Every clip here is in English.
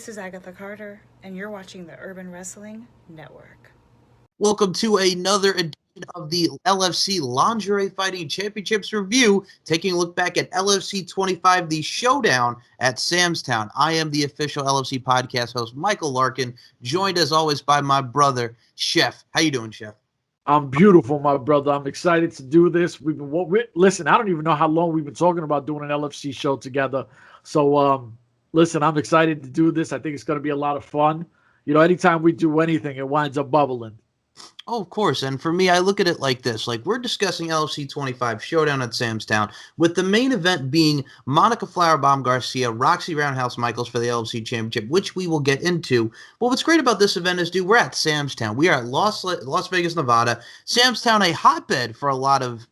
This is Agatha Carter, and you're watching the Urban Wrestling Network. Welcome to another edition of the LFC Lingerie Fighting Championships review, taking a look back at LFC 25, the showdown at Samstown. I am the official LFC podcast host, Michael Larkin, joined as always by my brother, Chef. How you doing, Chef? I'm beautiful, my brother. I'm excited to do this. Listen. I don't even know how long we've been talking about doing an LFC show together. So, listen, I'm excited to do this. I think it's going to be a lot of fun. You know, anytime we do anything, it winds up bubbling. Oh, of course. And for me, I look at it like this. Like, we're discussing LFC 25 Showdown at Samstown, with the main event being Monica Flowerbomb Garcia, Roxy Roundhouse Michaels for the LFC Championship, which we will get into. But what's great about this event is, we're at Samstown. We are at Las Vegas, Nevada. Samstown, a hotbed for a lot of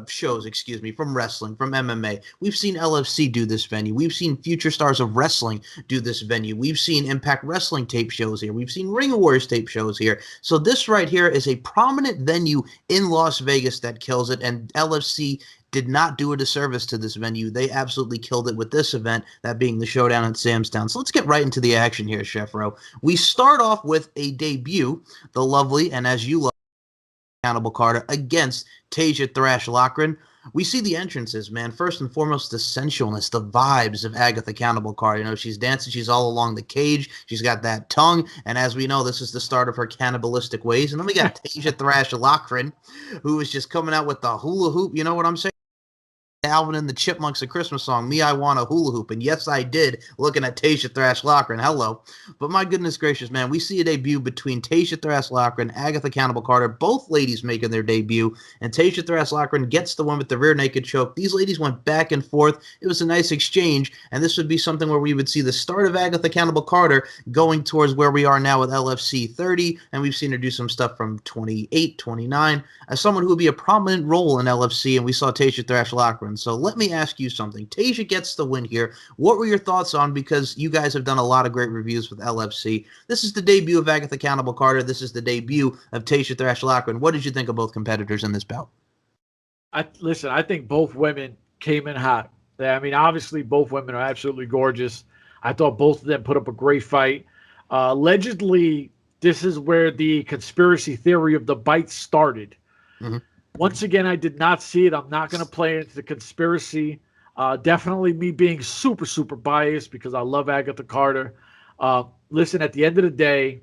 shows, from wrestling, from MMA. We've seen LFC do this venue. We've seen future stars of wrestling do this venue. We've seen Impact Wrestling tape shows here. We've seen Ring of Warriors tape shows here. So this right here is a prominent venue in Las Vegas that kills it, and LFC did not do a disservice to this venue. They absolutely killed it with this event, that being the showdown at Samstown. So let's get right into the action here, Chef Ro. We start off with a debut, the lovely, and as you love, Cannibal Carter against Tasia Thrash Lochran. We see the entrances, man. First and foremost, the sensualness, the vibes of Agatha Cannibal Carter. You know, she's dancing. She's all along the cage. She's got that tongue. And as we know, this is the start of her cannibalistic ways. And then we got Tasia Thrash Lochran, who is just coming out with the hula hoop. You know what I'm saying? Alvin and the Chipmunks, a Christmas song, Me, I Want a Hula Hoop. And yes, I did, looking at Tasia Thrash Lochran. Hello. But my goodness gracious, man, we see a debut between Tasia Thrash Lochran, Agatha Cannibal Carter, both ladies making their debut. And Tasia Thrash Lochran gets the one with the rear naked choke. These ladies went back and forth. It was a nice exchange. And this would be something where we would see the start of Agatha Cannibal Carter going towards where we are now with LFC 30. And we've seen her do some stuff from 28, 29, as someone who would be a prominent role in LFC. And we saw Tasia Thrash Lochran. So let me ask you something. Tasia gets the win here. What were your thoughts on, because you guys have done a lot of great reviews with LFC. This is the debut of Agatha Cannibal Carter. This is the debut of Tasia Thrash Lochran. What did you think of both competitors in this bout? I think both women came in hot. I mean, obviously, both women are absolutely gorgeous. I thought both of them put up a great fight. Allegedly, this is where the conspiracy theory of the bite started. Mm-hmm. Once again, I did not see it. I'm not going to play into the conspiracy. Definitely me being super, super biased because I love Agatha Carter. Listen, at the end of the day,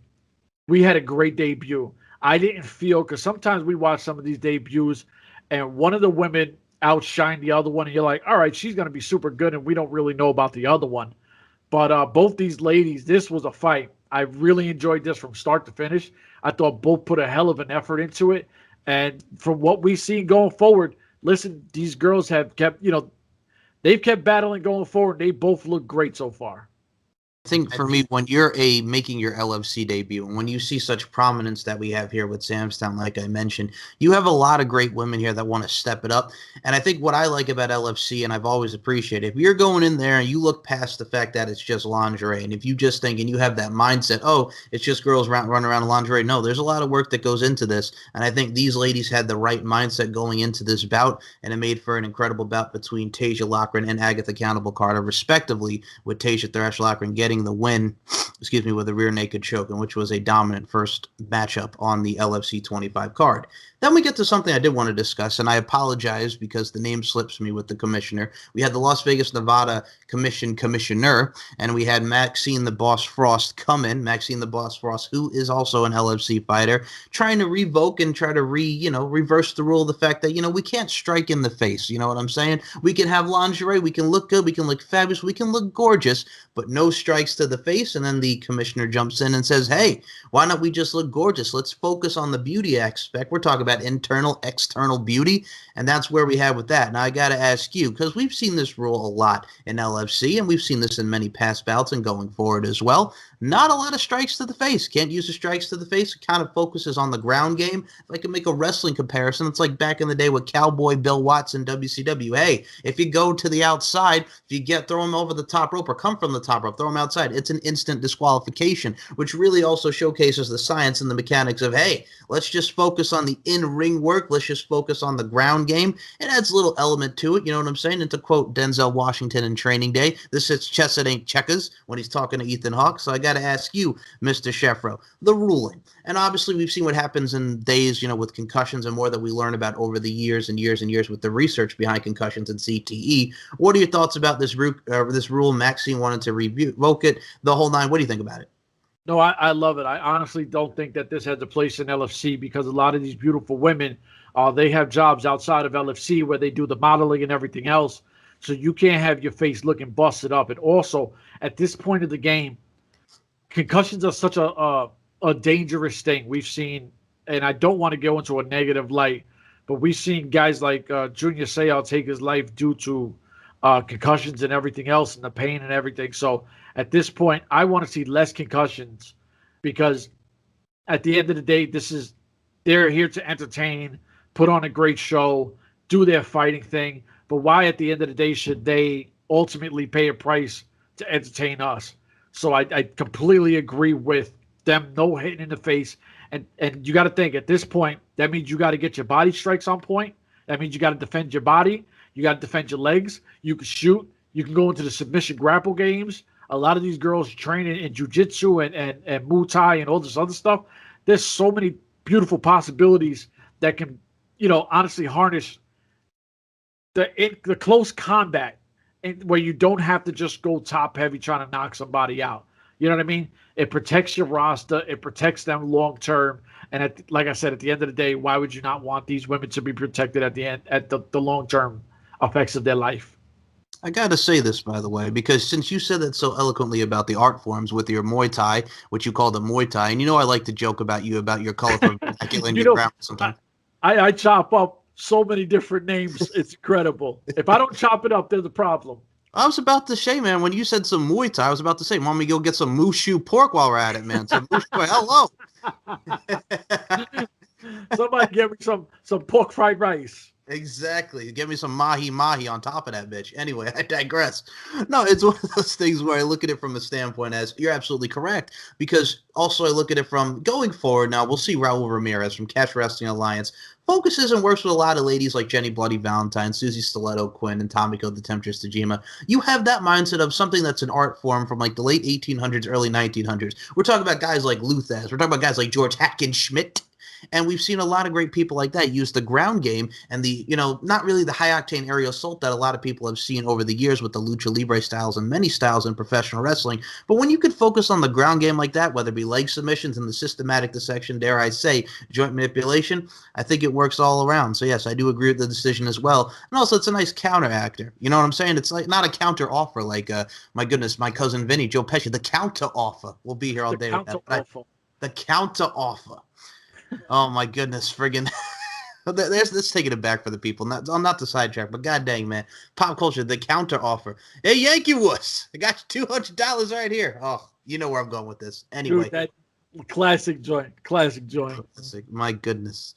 we had a great debut. I didn't feel, because sometimes we watch some of these debuts and one of the women outshined the other one, and you're like, all right, she's going to be super good, and we don't really know about the other one. But both these ladies, this was a fight. I really enjoyed this from start to finish. I thought both put a hell of an effort into it. And from what we've seen going forward, listen, these girls have kept, they've kept battling going forward. They both look great so far. I think for me, when you're making your LFC debut, and when you see such prominence that we have here with Samstown, like I mentioned, you have a lot of great women here that want to step it up. And I think what I like about LFC, and I've always appreciated, if you're going in there and you look past the fact that it's just lingerie, and if you just think and you have that mindset, oh, it's just girls running around in lingerie, no, there's a lot of work that goes into this. And I think these ladies had the right mindset going into this bout, and it made for an incredible bout between Tasia Lochran and Agatha Cannibal Carter, respectively, with Tasia Thrash Lochran getting the win, with a rear naked choke, and which was a dominant first matchup on the LFC 25 card. Then we get to something I did want to discuss, and I apologize because the name slips me with the commissioner. We had the Las Vegas, Nevada commissioner, and we had Maxine the Boss Frost come in. Maxine the Boss Frost, who is also an LFC fighter, trying to revoke and try to reverse the rule of the fact that, we can't strike in the face. You know what I'm saying? We can have lingerie, we can look good, we can look fabulous, we can look gorgeous, but no strikes to the face. And then the commissioner jumps in and says, hey, why not we just look gorgeous? Let's focus on the beauty aspect. We're talking about internal, external beauty, and that's where we have with that. Now, I got to ask you, because we've seen this rule a lot in LFC, and we've seen this in many past bouts and going forward as well. Not a lot of strikes to the face. Can't use the strikes to the face. It kind of focuses on the ground game. If I can make a wrestling comparison, it's like back in the day with Cowboy Bill Watts in WCW. Hey, if you go to the outside, if you throw him over the top rope or come from the top rope, throw him outside, it's an instant disqualification, which really also showcases the science and the mechanics of, hey, let's just focus on the in-ring work. Let's just focus on the ground game. It adds a little element to it, you know what I'm saying? And to quote Denzel Washington in Training Day, this hits chess, it ain't checkers, when he's talking to Ethan Hawke. So I got to ask you, Mr. Sheffro, the ruling. And obviously we've seen what happens in days, with concussions and more that we learn about over the years and years and years with the research behind concussions and CTE. What are your thoughts about this rule? Maxine wanted to revoke it, the whole nine. What do you think about it? No, I love it. I honestly don't think that this has a place in LFC because a lot of these beautiful women, they have jobs outside of LFC where they do the modeling and everything else. So you can't have your face looking busted up. And also, at this point of the game, concussions are such a dangerous thing. We've seen, and I don't want to go into a negative light, but we've seen guys like Junior Seau take his life due to concussions and everything else and the pain and everything. So at this point, I want to see less concussions because at the end of the day, they're here to entertain, put on a great show, do their fighting thing. But why at the end of the day should they ultimately pay a price to entertain us? So I completely agree with them no hitting in the face. And you got to think at this point, that means you got to get your body strikes on point. That means you got to defend your body. You got to defend your legs. You can shoot. You can go into the submission grapple games. A lot of these girls train in jiu-jitsu and Muay Thai and all this other stuff. There's so many beautiful possibilities that can, honestly harness the close combat where you don't have to just go top heavy trying to knock somebody out. You know what I mean? It protects your roster. It protects them long term. And like I said, at the end of the day, why would you not want these women to be protected at the end, at the long term effects of their life? I got to say this, by the way, because since you said that so eloquently about the art forms with your Muay Thai, which you call the Muay Thai, and I like to joke about your colorful vernacular and your grammar sometimes. I chop up so many different names. It's incredible. If I don't chop it up, there's a problem. I was about to say, man, when you said some Muay Thai, I was about to say, want me to go get some Mushu pork while we're at it, man. Some hello. Somebody give me some pork fried rice. Exactly. Give me some mahi on top of that bitch. Anyway, I digress. No, it's one of those things where I look at it from a standpoint as you're absolutely correct, because also I look at it from going forward. Now, we'll see Raul Ramirez from Catch Wrestling Alliance focuses and works with a lot of ladies like Jenny Bloody Valentine, Susie Stiletto Quinn, and Tomiko the Temptress Tajima. You have that mindset of something that's an art form from like the late 1800s, early 1900s. We're talking about guys like Luthaz. We're talking about guys like George Hackenschmidt. And we've seen a lot of great people like that use the ground game and the, not really the high-octane aerial assault that a lot of people have seen over the years with the lucha libre styles and many styles in professional wrestling. But when you could focus on the ground game like that, whether it be leg submissions and the systematic dissection, dare I say, joint manipulation, I think it works all around. So, yes, I do agree with the decision as well. And also, it's a nice counter actor. You know what I'm saying? It's like not a counter offer like, my goodness, my cousin Vinny, Joe Pesci. The counter offer. We'll be here all day with that. The counter offer. Oh my goodness, friggin' let's take it back for the people. Not the sidetrack, but god dang, man. Pop culture, the counter offer. Hey, Yankee Wuss, I got you $200 right here. Oh, you know where I'm going with this. Anyway. Dude, that classic joint. My goodness.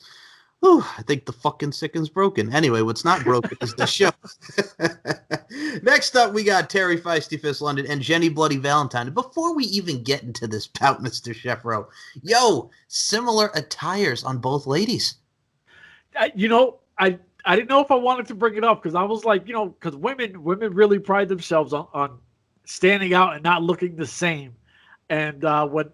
Whew, I think the fucking sicken's broken. Anyway, what's not broken is the show. Next up, we got Terry Feisty Fist London and Jenny Bloody Valentine. Before we even get into this bout, Mr. Sheffro, similar attires on both ladies. I didn't know if I wanted to bring it up because I was like, because women really pride themselves on standing out and not looking the same. And when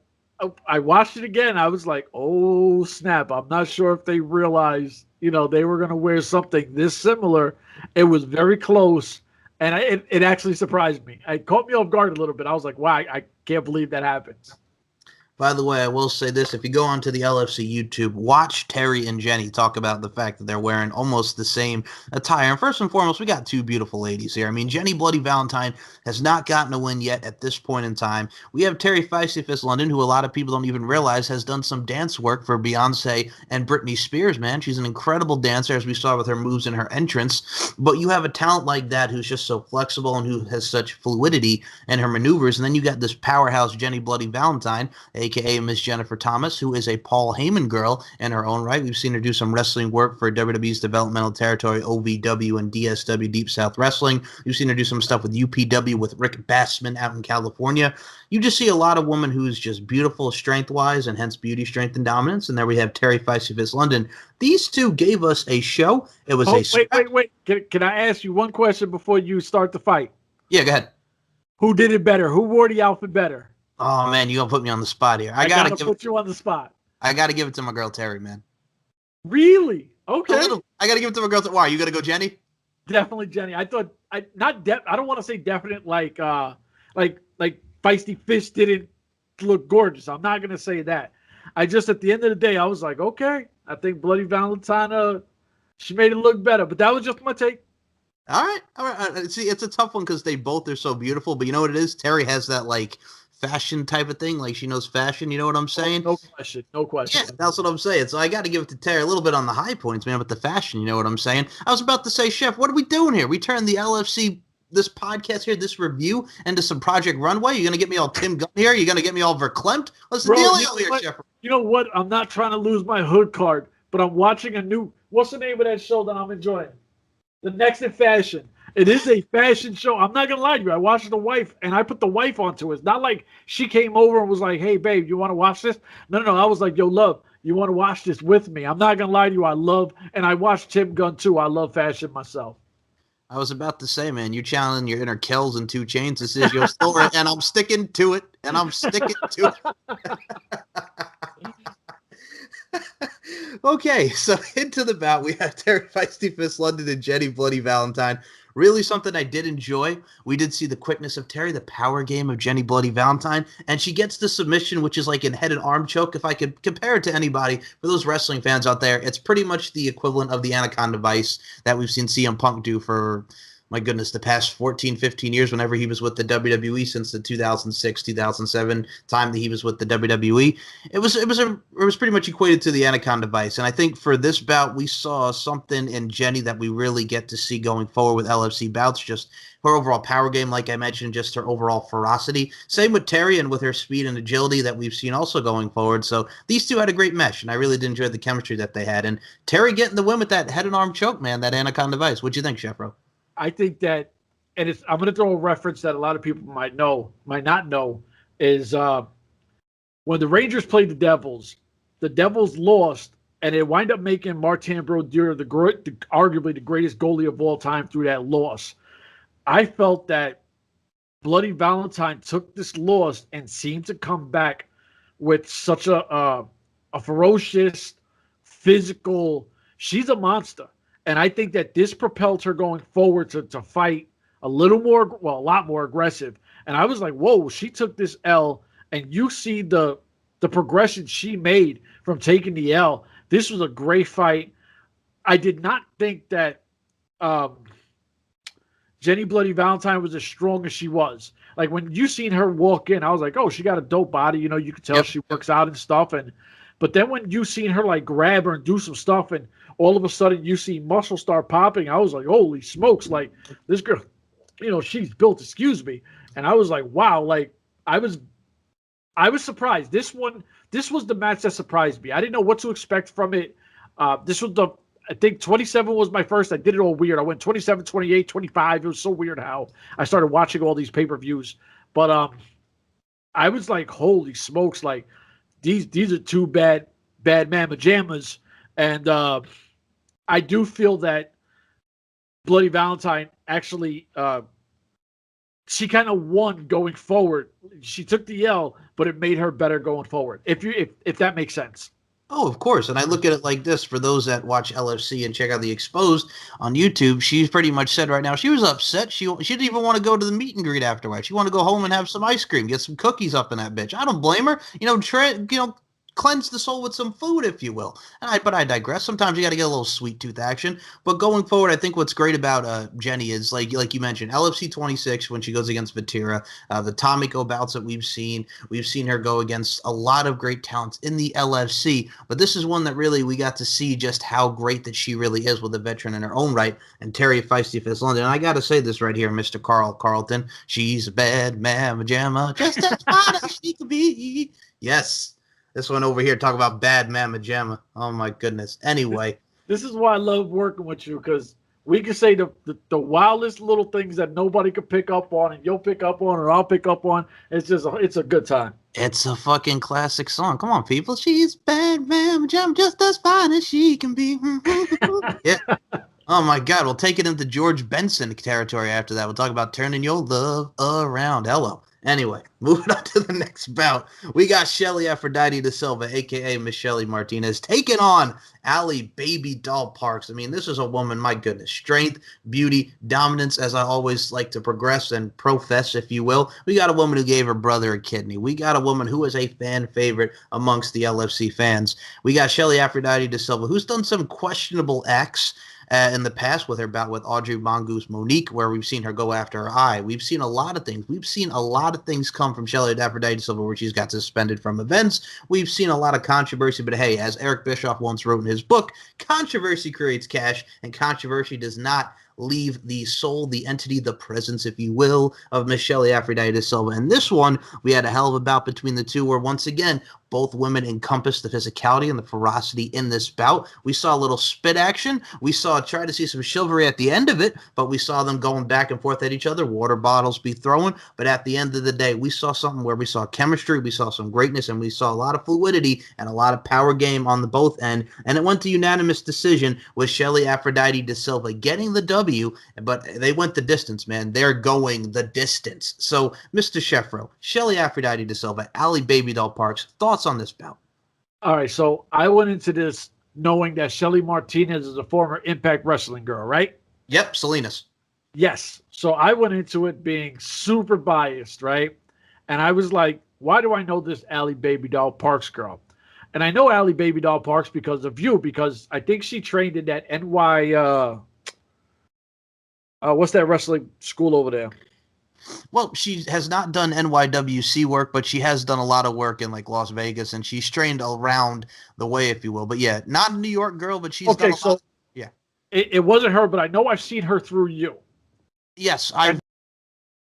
I watched it again, I was like, oh, snap. I'm not sure if they realized, they were going to wear something this similar. It was very close. And it actually surprised me. It caught me off guard a little bit. I was like, wow, I can't believe that happened. By the way, I will say this. If you go onto the LFC YouTube, watch Terry and Jenny talk about the fact that they're wearing almost the same attire. And first and foremost, we got two beautiful ladies here. I mean, Jenny Bloody Valentine has not gotten a win yet at this point in time. We have Terry Feisty Fist London, who a lot of people don't even realize has done some dance work for Beyonce and Britney Spears, man. She's an incredible dancer, as we saw with her moves in her entrance. But you have a talent like that who's just so flexible and who has such fluidity in her maneuvers. And then you got this powerhouse Jenny Bloody Valentine, aka Miss Jennifer Thomas, who is a Paul Heyman girl in her own right. We've seen her do some wrestling work for WWE's Developmental Territory, OVW, and DSW, Deep South Wrestling. We've seen her do some stuff with UPW with Rick Bassman out in California. You just see a lot of women who's just beautiful strength-wise, and hence beauty, strength, and dominance. And there we have Terry Feisty Fist London. These two gave us a show. It was wait. Can I ask you one question before you start the fight? Yeah, go ahead. Who did it better? Who wore the outfit better? Oh, man, you're going to put me on the spot here. I gotta put you on the spot. I got to give it to my girl, Terry, man. Really? Okay. I got to give it to my girl. Why? You got to go Jenny? Definitely Jenny. I thought, I don't want to say definite like Feisty Fish didn't look gorgeous. I'm not going to say that. I just, at the end of the day, I was like, okay, I think Bloody Valentine, she made it look better. But that was just my take. All right. See, it's a tough one because they both are so beautiful. But you know what it is? Terry has that, like, fashion type of thing. Like, she knows fashion. You know what I'm saying? No question. Yeah, that's what I'm saying. So I got to give it to Terry a little bit on the high points, man, but the fashion, you know what I'm saying? I was about to say, Chef, what are we doing here? We turned the LFC, this podcast here, this review, into some Project Runway? You're going to get me all Tim Gunn here? You're going to get me all verklempt? What's the deal here, Chef? You know what? I'm not trying to lose my hood card, but I'm watching a new, what's the name of that show that I'm enjoying? The Next in Fashion. It is a fashion show. I'm not gonna lie to you. I watched the wife, and I put the wife onto it. It's not like she came over and was like, "Hey, babe, you want to watch this?" No. I was like, "Yo, love, you want to watch this with me?" I'm not gonna lie to you. I love, and I watched Tim Gunn too. I love fashion myself. I was about to say, man, you channeling your inner Kells and 2 Chainz. This is your story, and I'm sticking to it. Okay, so into the bout, we have Terry Feisty Fist London and Jenny Bloody Valentine. Really something I did enjoy. We did see the quickness of Terry, the power game of Jenny Bloody Valentine, and she gets the submission, which is like an head and arm choke. If I could compare it to anybody, for those wrestling fans out there, it's pretty much the equivalent of the Anaconda Vice that we've seen CM Punk do for, my goodness, the past 14, 15 years whenever he was with the WWE since the 2006, 2007 time that he was with the WWE. It was pretty much equated to the Anaconda Vice. And I think for this bout, we saw something in Jenny that we really get to see going forward with LFC bouts, just her overall power game, like I mentioned, just her overall ferocity. Same with Terry and with her speed and agility that we've seen also going forward. So these two had a great mesh, and I really did enjoy the chemistry that they had. And Terry getting the win with that head and arm choke, man, that Anaconda Vice. What'd you think, Chef Ro? I think that, and I'm going to throw a reference that a lot of people might not know, is when the Rangers played the Devils lost, and it wound up making Martin Brodeur arguably the greatest goalie of all time through that loss. I felt that Bloody Valentine took this loss and seemed to come back with such a ferocious, physical. She's a monster. And I think that this propelled her going forward to fight a lot more aggressive. And I was like, whoa, she took this L, and you see the progression she made from taking the L. This was a great fight. I did not think that Jenny Bloody Valentine was as strong as she was. Like, when you seen her walk in, I was like, oh, she got a dope body. You know, you could tell she works out and stuff. But then when you seen her, like, grab her and do some stuff, and all of a sudden you see muscle start popping, I was like, holy smokes, like, this girl, you know, she's built, excuse me. And I was like, wow, like, I was surprised. This was the match that surprised me. I didn't know what to expect from it. This was I think 27 was my first. I did it all weird. I went 27, 28, 25. It was so weird how I started watching all these pay-per-views. But I was like, holy smokes, like, these are two bad mamma jammas. And I do feel that Bloody Valentine actually, she kind of won going forward. She took the L, but it made her better going forward. If that makes sense. Oh, of course. And I look at it like this for those that watch LFC and check out the Exposed on YouTube. She's pretty much said right now she was upset. She didn't even want to go to the meet and greet afterwards. She wanted to go home and have some ice cream, get some cookies up in that bitch. I don't blame her. Cleanse the soul with some food, if you will. But I digress. Sometimes you got to get a little sweet tooth action. But going forward, I think what's great about Jenny is like you mentioned, LFC 26 when she goes against Vatira, the Tomiko bouts that we've seen her go against a lot of great talents in the LFC. But this is one that really we got to see just how great that she really is with a veteran in her own right. And Terry Feisty Fist London. And I got to say this right here, Mr. Carl Carlton. She's a bad mamma jamma, just as fine as she could be. Yes. This one over here, talk about bad mamma jamma. Oh, my goodness. Anyway. This is why I love working with you, because we can say the wildest little things that nobody could pick up on, and you'll pick up on, or I'll pick up on. It's a good time. It's a fucking classic song. Come on, people. She's bad mamma jamma, just as fine as she can be. Yeah. Oh, my God. We'll take it into George Benson territory after that. We'll talk about turning your love around. Hello. Anyway, moving on to the next bout, we got Shelly Aphrodite da Silva, a.k.a. Miss Shelly Martinez, taking on Allie Baby Doll Parks. I mean, this is a woman, my goodness, strength, beauty, dominance, as I always like to progress and profess, if you will. We got a woman who gave her brother a kidney. We got a woman who is a fan favorite amongst the LFC fans. We got Shelly Aphrodite da Silva, who's done some questionable acts in the past with her bout with Audrey Mongoose Monique, where we've seen her go after her eye. We've seen a lot of things. We've seen a lot of things come from Shelly Aphrodite Silva where she's got suspended from events. We've seen a lot of controversy, but hey, as Eric Bischoff once wrote in his book, controversy creates cash, and controversy does not leave the soul, the entity, the presence, if you will, of Miss Shelly Aphrodite da Silva. And this one, we had a hell of a bout between the two where, once again, both women encompassed the physicality and the ferocity in this bout. We saw a little spit action. We try to see some chivalry at the end of it, but we saw them going back and forth at each other, water bottles be thrown. But at the end of the day, we saw something where we saw chemistry, we saw some greatness, and we saw a lot of fluidity and a lot of power game on the both end. And it went to unanimous decision with Shelly Aphrodite da Silva getting the W, but they went the distance, man. They're going the distance. So, Mr. Sheffro, Shelly Aphrodite da Silva, Allie Baby Doll Parks, thoughts on this bout? All right, so I went into this knowing that Shelly Martinez is a former Impact Wrestling girl, right? Yep, Salinas. Yes. So I went into it being super biased, right? And I was like, why do I know this Allie Baby Doll Parks girl? And I know Allie Baby Doll Parks because of you, because I think she trained in that NY, what's that wrestling school over there? Well, she has not done NYWC work, but she has done a lot of work in like Las Vegas, and she's trained around the way, if you will. But yeah, not a New York girl, but she's done a lot. Yeah. It wasn't her, but I know I've seen her through you. Yes, I've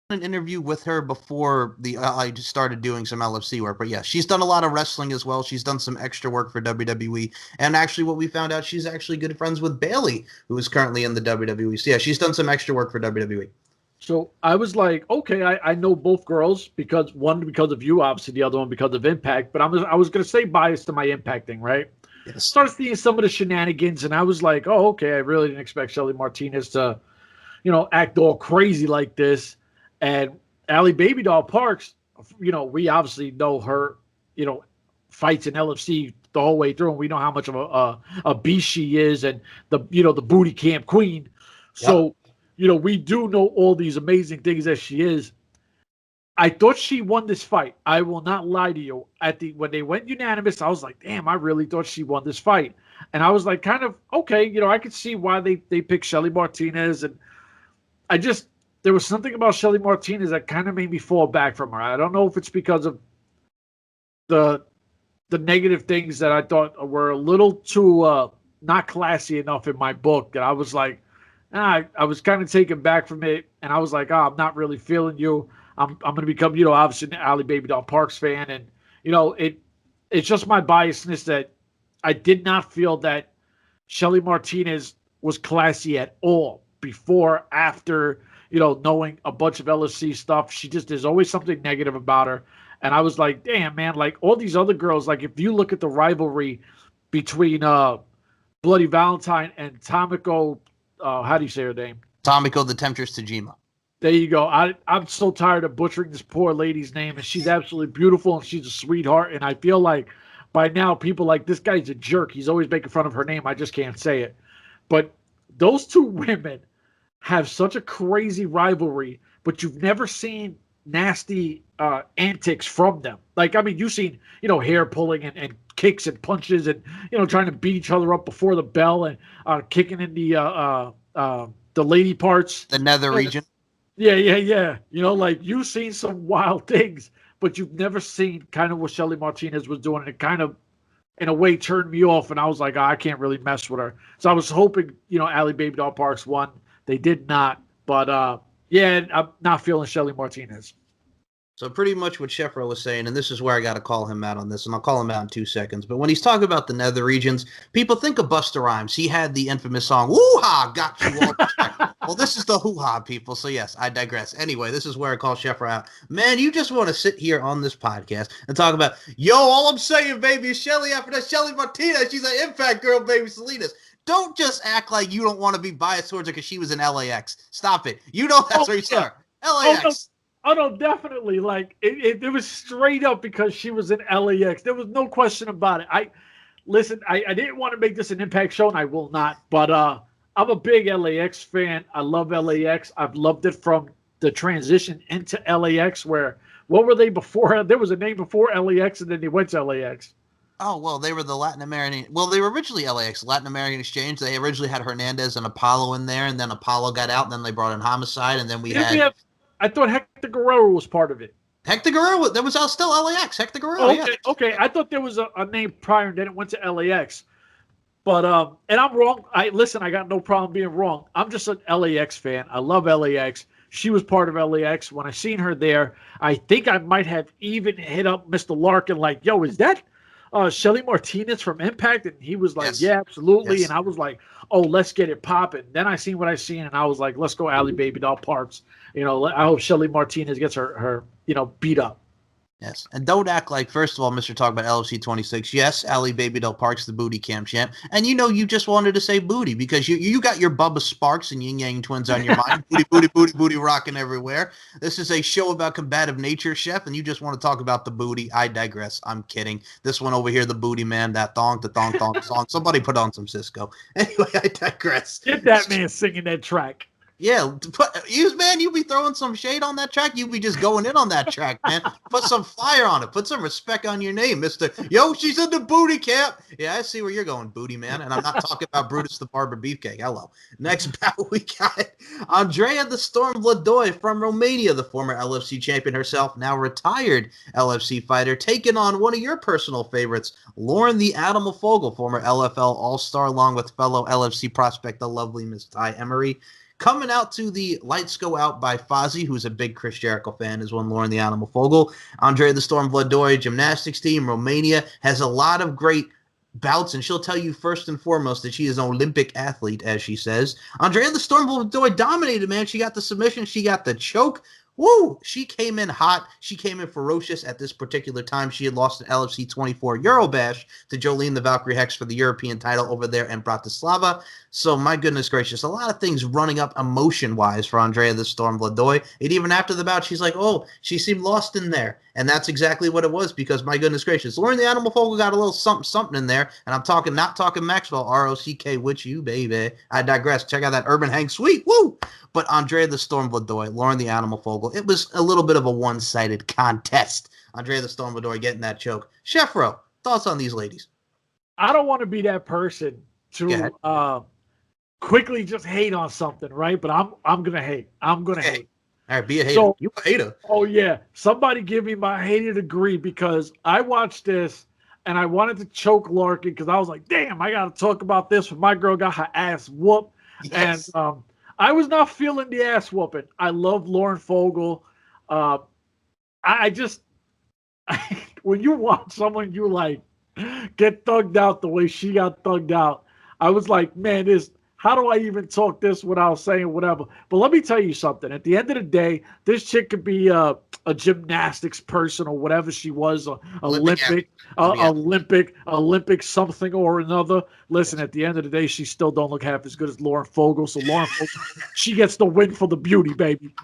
done an interview with her before I just started doing some LFC work. But yeah, she's done a lot of wrestling as well. She's done some extra work for WWE. And actually what we found out, she's actually good friends with Bayley, who is currently in the WWE. So yeah, she's done some extra work for WWE. So I was like, okay, I know both girls, because one because of you, obviously the other one because of Impact. But I was going to say bias to my Impact thing, right? Yes. Started seeing some of the shenanigans, and I was like, oh, okay, I really didn't expect Shelly Martinez to, act all crazy like this. And Allie Baby Doll Parks, we obviously know her, fights in LFC the whole way through, and we know how much of a beast she is, and the booty camp queen. Yep. So. We do know all these amazing things that she is. I thought she won this fight. I will not lie to you. When they went unanimous, I was like, damn, I really thought she won this fight. And I was like, kind of, okay, I could see why they picked Shelly Martinez. And there was something about Shelly Martinez that kind of made me fall back from her. I don't know if it's because of the negative things that I thought were a little too not classy enough in my book. And I was like, I was kind of taken back from it, and I was like, oh, I'm not really feeling you. I'm going to become, obviously an Allie Baby Doll Parks fan. And, it's just my biasness that I did not feel that Shelly Martinez was classy at all before, after, knowing a bunch of LFC stuff. There's always something negative about her. And I was like, damn, man, like all these other girls, like if you look at the rivalry between Bloody Valentine and Tomiko, how do you say her name? Tomiko the Temptress Tajima. There you go. I'm so tired of butchering this poor lady's name, and she's absolutely beautiful, and she's a sweetheart. And I feel like by now people like, this guy's a jerk. He's always making fun of her name. I just can't say it. But those two women have such a crazy rivalry, but you've never seen nasty antics from them. Like, I mean, you've seen, hair pulling and kicks and punches and, trying to beat each other up before the bell and kicking in the lady parts. The nether region. Yeah. Like, you've seen some wild things, but you've never seen kind of what Shelly Martinez was doing. And it kind of, in a way, turned me off. And I was like, I can't really mess with her. So I was hoping, Allie Baby Doll Parks won. They did not. But, yeah, I'm not feeling Shelly Martinez. So pretty much what Sheffro was saying, and this is where I got to call him out on this, and I'll call him out in 2 seconds. But when he's talking about the nether regions, people think of Busta Rhymes. He had the infamous song, "Woo-ha, got you all." Well, this is the hoo-ha, people. So, yes, I digress. Anyway, this is where I call Sheffro out. Man, you just want to sit here on this podcast and talk about, yo, all I'm saying, baby, is Shelly after that Shelly Martinez. She's an impact girl, baby, Salinas. Don't just act like you don't want to be biased towards her because she was in LAX. Stop it. You know that's where you start. LAX. Oh, no, definitely. Like, it was straight up because she was in LAX. There was no question about it. I didn't want to make this an Impact show, and I will not. But I'm a big LAX fan. I love LAX. I've loved it from the transition into LAX where, what were they before? There was a name before LAX, and then they went to LAX. Oh, well, they were the Latin American. Well, they were originally LAX, Latin American Exchange. They originally had Hernandez and Apollo in there, and then Apollo got out, and then they brought in Homicide, and then we had. I thought Hector Guerrero was part of it. Hector Guerrero, there was still LAX. Hector Guerrero, Okay. I thought there was a name prior, and then it went to LAX. But and I'm wrong. I got no problem being wrong. I'm just an LAX fan. I love LAX. She was part of LAX. When I seen her there, I think I might have even hit up Mr. Larkin like, yo, is that Shelly Martinez from Impact? And he was like, yes. Yeah, absolutely. Yes. And I was like, oh, let's get it popping. Then I seen what I seen, and I was like, let's go Allie Baby Doll Parks. I hope Shelly Martinez gets her beat up. Yes, and don't act like, first of all, Mr. Talk about LFC 26. Yes, Allie Baby Doll Parks, the booty camp champ. And you just wanted to say booty because you got your Bubba Sparks and Yin Yang Twins on your mind. Booty rocking everywhere. This is a show about combative nature, Chef, and you just want to talk about the booty. I digress. I'm kidding. This one over here, the booty man, that thong song. Somebody put on some Cisco. Anyway, I digress. Get that man singing that track. Yeah, you be throwing some shade on that track. You be just going in on that track, man. Put some fire on it. Put some respect on your name, Mr. Yo, she's in the booty camp. Yeah, I see where you're going, booty man. And I'm not talking about Brutus the Barber Beefcake. Hello. Next battle, we got Andrea the Storm Vladoi from Romania, the former LFC champion herself, now retired LFC fighter, taking on one of your personal favorites, Lauren the Animal Fogel, former LFL All-Star, along with fellow LFC prospect, the lovely Miss Ty Emery. Coming out to the Lights Go Out by Fozzy, who's a big Chris Jericho fan, is one Lauren the Animal Fogel. Andrea the Storm Vladoi gymnastics team, Romania, has a lot of great bouts, and she'll tell you first and foremost that she is an Olympic athlete, as she says. Andrea the Storm Vladoi dominated, man. She got the submission. She got the choke. Woo! She came in hot. She came in ferocious at this particular time. She had lost an LFC 24 Eurobash to Jolene the Valkyrie Hex for the European title over there in Bratislava. So, my goodness gracious, a lot of things running up emotion-wise for Andrea the Storm Vladoi. And even after the bout, she's like, oh, she seemed lost in there. And that's exactly what it was because, my goodness gracious, Lauren the Animal Fogel got a little something in there. And I'm not talking Maxwell, R-O-C-K, with you, baby. I digress. Check out that Urban Hang Suite. Woo! But Andrea the Storm Vladoi, Lauren the Animal Fogel, it was a little bit of a one-sided contest. Andrea the Storm Vladoi getting that choke. Chefro, thoughts on these ladies? I don't want to be that person to quickly just hate on something, right? But I'm gonna hate. I'm gonna hate. All right, be a hater. So, you a hater. Oh yeah. Somebody give me my hated degree because I watched this and I wanted to choke Larkin because I was like, damn, I gotta talk about this when my girl got her ass whooped. Yes. And I was not feeling the ass whooping. I love Lauren Fogel. I just when you watch someone you like get thugged out the way she got thugged out, I was like, man, how do I even talk this without saying whatever? But let me tell you something. At the end of the day, this chick could be a gymnastics person or whatever she was, Olympic something or another. Listen, at the end of the day, she still don't look half as good as Lauren Fogel. So Lauren Fogel, she gets the win for the beauty, baby.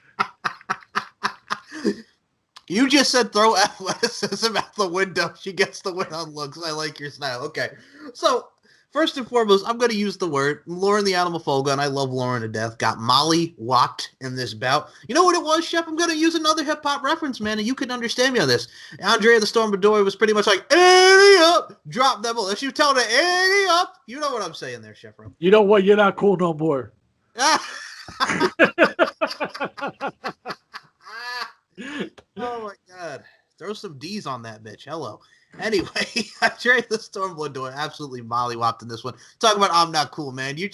You just said throw athleticism out the window. She gets the win on looks. I like your style. Okay. So, first and foremost, I'm going to use the word. Lauren the Animal Folga, and I love Lauren to death, got molly whopped in this bout. You know what it was, Chef? I'm going to use another hip hop reference, man, and you can understand me on this. Andrea the Storm Bedoya was pretty much like, "Ante up!" Drop that ball. If you tell her, "Ante up!" You know what I'm saying there, Chef Ro. You know what? You're not cool no more. Oh my God. Throw some D's on that bitch. Hello. Anyway, Andre the Stormblood doing absolutely mollywopped in this one. Talk about I'm not cool, man. You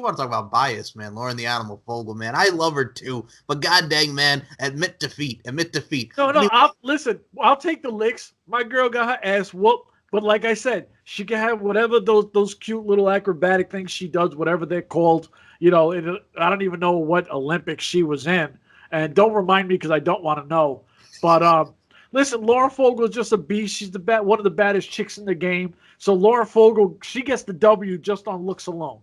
want to talk about bias, man. Lauren the Animal Fogel, man. I love her too. But god dang, man, admit defeat. Admit defeat. No, I'll take the licks. My girl got her ass whooped. But like I said, she can have whatever those cute little acrobatic things she does, whatever they're called. You know, I don't even know what Olympics she was in. And don't remind me because I don't want to know. But listen, Laura Fogel is just a beast. She's one of the baddest chicks in the game. So Laura Fogel, she gets the W just on looks alone.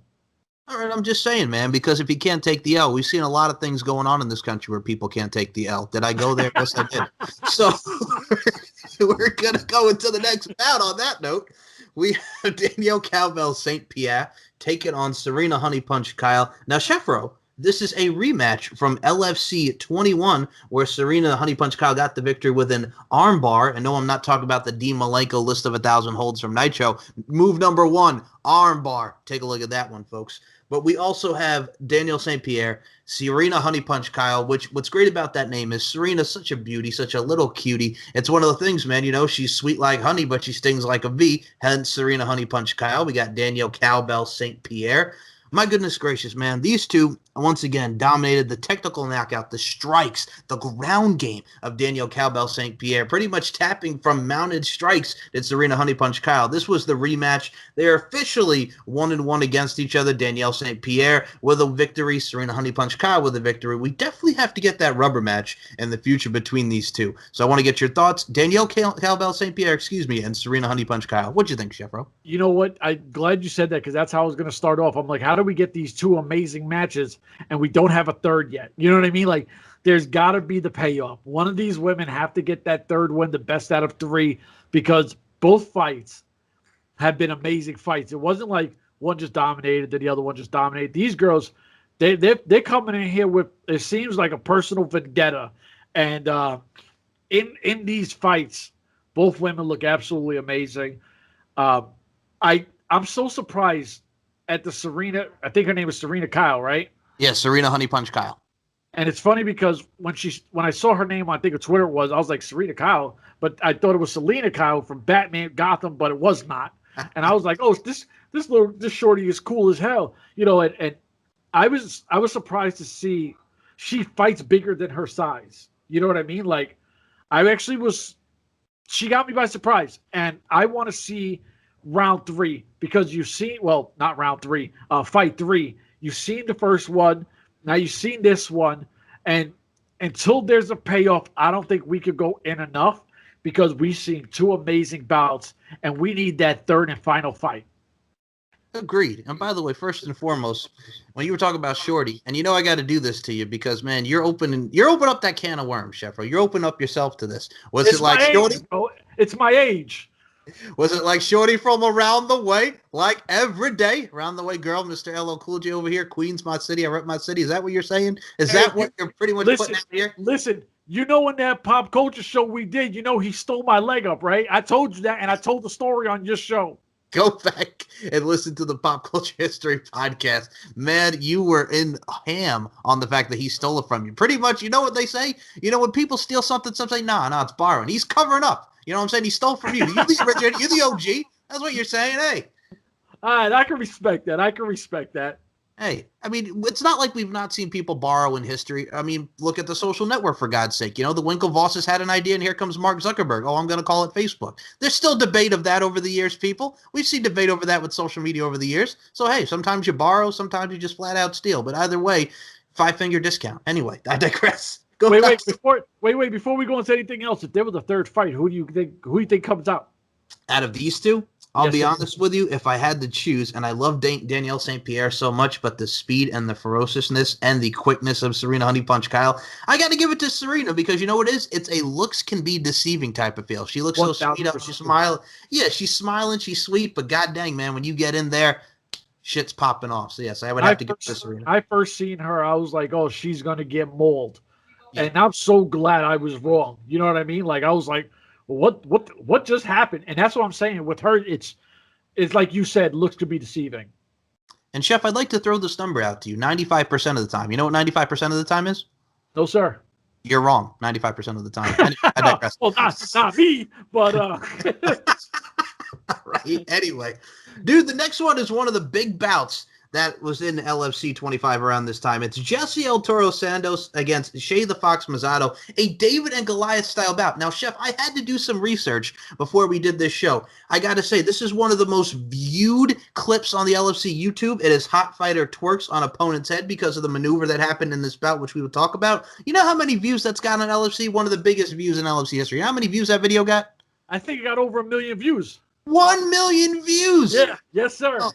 All right, I'm just saying, man, because if you can't take the L, we've seen a lot of things going on in this country where people can't take the L. Did I go there? Yes, I did. So we're going to go into the next bout on that note. We have Danielle Cowbell St. Pierre taking on Serena Honey Punch Kyle. Now, Chef Ro, this is a rematch from LFC 21, where Serena Honey Punch Kyle got the victory with an armbar. And no, I'm not talking about the Dean Malenko list of 1,000 holds from Nitro. Move number 1, armbar. Take a look at that one, folks. But we also have Danielle St. Pierre, Serena Honey Punch Kyle, which what's great about that name is Serena's such a beauty, such a little cutie. It's one of the things, man, you know, she's sweet like honey, but she stings like a bee. Hence Serena Honey Punch Kyle. We got Danielle Cowbell St. Pierre. My goodness gracious, man. These two, once again, dominated the technical knockout, the strikes, the ground game of Danielle Cowbell St. Pierre, pretty much tapping from mounted strikes did Serena Honey Punch Kyle. This was the rematch. They are officially 1-1 against each other. Danielle St. Pierre with a victory, Serena Honey Punch Kyle with a victory. We definitely have to get that rubber match in the future between these two. So I want to get your thoughts. Danielle Cowbell St. Pierre, and Serena Honey Punch Kyle. What'd you think, Chef Ro? You know what? I'm glad you said that because that's how I was going to start off. I'm like, how do we get these two amazing matches and we don't have a third yet? You know what I mean? Like, there's got to be the payoff. One of these women have to get that third win, the best out of 3, because both fights have been amazing fights. It wasn't like one just dominated, then the other one just dominated. These girls, they're coming in here with, it seems like a personal vendetta. And in these fights, both women look absolutely amazing. I'm so surprised at the Serena. I think her name is Serena Kyle, right? Yeah, Serena Honey Punch Kyle. And it's funny because when I saw her name, I think on Twitter I was like Serena Kyle, but I thought it was Selena Kyle from Batman Gotham, but it was not. And I was like, oh, this shorty is cool as hell, you know. And I was surprised to see she fights bigger than her size. You know what I mean? Like, she got me by surprise, and I want to see round 3 because you've seen, well, not round 3, fight 3. You've seen the first one. Now you've seen this one. And until there's a payoff, I don't think we could go in enough because we've seen 2 amazing bouts and we need that third and final fight. Agreed. And by the way, first and foremost, when you were talking about Shorty, and you know I got to do this to you because, man, you're opening up that can of worms, Chef Ro. You're opening up yourself to this. It's like Shorty? It's my age. Was it like Shorty from around the way? Like every day? Around the way, girl, Mr. LL Cool J over here. Queens, my city. I rep my city. Is that what you're saying? Is that what you're pretty much putting out here? Listen, you know in that pop culture show we did, you know he stole my leg up, right? I told you that, and I told the story on your show. Go back and listen to the Pop Culture History podcast. Man, you were in ham on the fact that he stole it from you. Pretty much, you know what they say? You know, when people steal something, some say, nah, it's borrowing. He's covering up. You know what I'm saying? He stole from you. You're the original. You're the OG. That's what you're saying. Hey. All right, I can respect that. Hey, I mean, it's not like we've not seen people borrow in history. I mean, look at the social network, for God's sake. You know, the Winklevosses had an idea, and here comes Mark Zuckerberg. Oh, I'm going to call it Facebook. There's still debate of that over the years, people. We've seen debate over that with social media over the years. So, hey, sometimes you borrow, sometimes you just flat out steal. But either way, 5-finger discount. Anyway, I digress. Wait, before we go into anything else, if there was a third fight, who do you think comes out? Out of these two, I'll be honest with you, if I had to choose, and I love Danielle St. Pierre so much, but the speed and the ferociousness and the quickness of Serena Honey Punch Kyle, I got to give it to Serena because you know what it is? It's a looks can be deceiving type of feel. She looks so sweet up. She's smiling. Yeah, she's smiling. She's sweet, but god dang, man, when you get in there, shit's popping off. So yes, I would have to give it to Serena. I first seen her, I was like, oh, she's going to get mauled. Yeah. And I'm so glad I was wrong. You know what I mean? Like, I was like, well, what just happened? And that's what I'm saying. With her, it's like you said, looks to be deceiving. And Chef, I'd like to throw this number out to you. 95% of the time. You know what 95% of the time is? No, sir. You're wrong. 95% of the time. I digress. Well, not me, but right. Anyway, dude, the next one is one of the big bouts that was in LFC 25 around this time. It's Jesse El Toro Santos against Shea the Fox Mazzato, a David and Goliath style bout. Now, Chef, I had to do some research before we did this show. I got to say, this is one of the most viewed clips on the LFC YouTube. It is Hot Fighter twerks on opponent's head because of the maneuver that happened in this bout, which we will talk about. You know how many views that's got on LFC? One of the biggest views in LFC history. You know how many views that video got? I think it got over 1 million views. 1 million views! Yeah, yes, sir. Oh.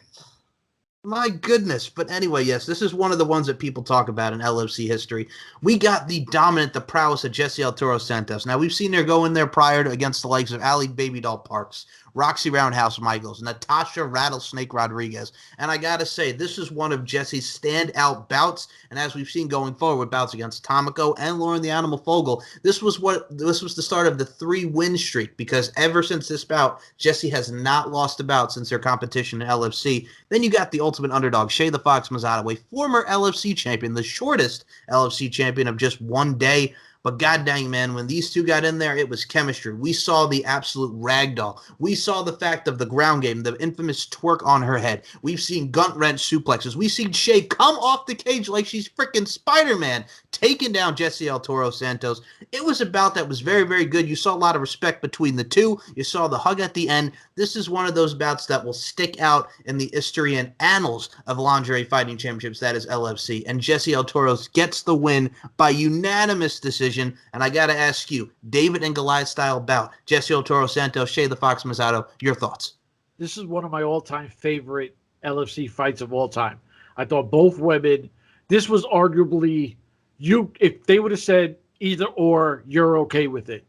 My goodness. But anyway, yes, this is one of the ones that people talk about in LFC history. We got the dominant, the prowess of Jesse El Toro Santos. Now, we've seen her go in there prior to against the likes of Ali Baby Doll Parks, Roxy Roundhouse Michaels, Natasha Rattlesnake Rodriguez. And I got to say, this is one of Jesse's standout bouts. And as we've seen going forward with bouts against Tomiko and Lauren the Animal Fogel, this was the start of the 3-win streak because ever since this bout, Jesse has not lost a bout since her competition in LFC. Then you got the ultimate underdog, Shea the Fox Mazzato, a former LFC champion, the shortest LFC champion of just 1 day. But god dang, man, when these two got in there, it was chemistry. We saw the absolute ragdoll. We saw the fact of the ground game, the infamous twerk on her head. We've seen gunt wrench suplexes. We've seen Shea come off the cage like she's freaking Spider-Man, taking down Jesse El Toro Santos. It was a bout that was very, very good. You saw a lot of respect between the two. You saw the hug at the end. This is one of those bouts that will stick out in the history and annals of lingerie fighting championships, that is LFC. And Jesse El Toro gets the win by unanimous decision. And I got to ask you, David and Goliath style bout, Jesse El Toro Santos, Shea the Fox Mazzato, your thoughts? This is one of my all-time favorite LFC fights of all time. I thought both women, this was arguably, if they would have said either or, you're okay with it.